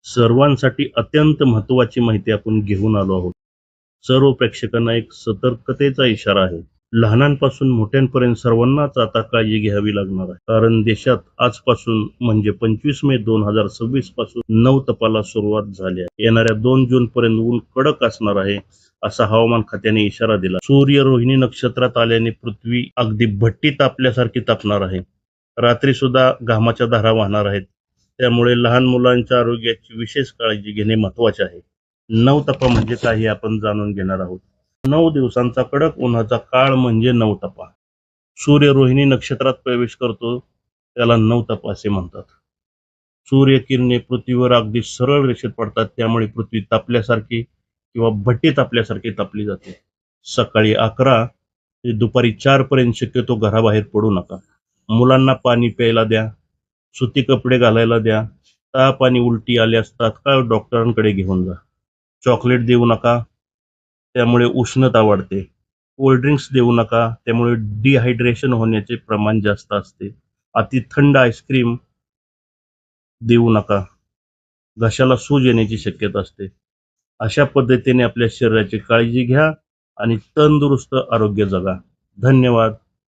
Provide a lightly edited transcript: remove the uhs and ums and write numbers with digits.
सर्वांसाठी अत्यंत महत्त्वाची माहिती आपण घेऊन आलो आहोत. सर्व प्रेक्षकांना एक सतर्कतेचा इशारा आहे. लहानांपासून मोठ्यांपर्यंत सर्वांनाच आता काळजी घ्यावी लागणार आहे. कारण देशात आजपासून म्हणजे 25 मे 2026 पासून नवतपाला सुरुवात झाली आहे. येणाऱ्या 2 जून पर्यंत ऊन कडक असणार आहे, असा हवामान खात्याने इशारा दिला. सूर्य रोहिणी नक्षत्रात आल्याने पृथ्वी अगदी भट्टी तापल्यासारखी तापणार आहे. रात्री सुद्धा घामाच्या धारा वाहणार आहेत. त्यामुळे लहान मुलांच्या आरोग्याची विशेष काळजी घेणे महत्त्वाचे आहे. नवतपा म्हणजे काय हे आपण जाणून घेणार आहोत. 9 दिवसांचा कडक उन्हाचा काळ म्हणजे नवतपा. सूर्य रोहिणी नक्षत्रात प्रवेश करतो त्याला नवतपा असे म्हणतात. सूर्यकिरणे पृथ्वीवर अगदी सरळ रेषेत पडतात, त्यामुळे पृथ्वी तापल्यासारखी किंवा भट्टी तापल्यासारखी तापली जाते. सकाळी 11 ते दुपारी 4 पर्यंत शक्यतो घराबाहेर पडू नका. मुलांना पाणी प्यायला द्या, सुती कपडे घालायला द्या. ताप आणि उलटी आल्यास तात्काळ डॉक्टरांकडे घेऊन जा. चॉकलेट देऊ नका, त्यामुळे उष्णता वाढते. कोल्ड ड्रिंक्स देऊ नका, त्यामुळे डिहायड्रेशन होण्याचे प्रमाण जास्त असते. अति थंड आईस्क्रीम देऊ नका, घशाला सूज येण्याची शक्यता असते. अशा पद्धतीने आपल्या शरीराची काळजी घ्या आणि तंदुरुस्त आरोग्य जगा. धन्यवाद.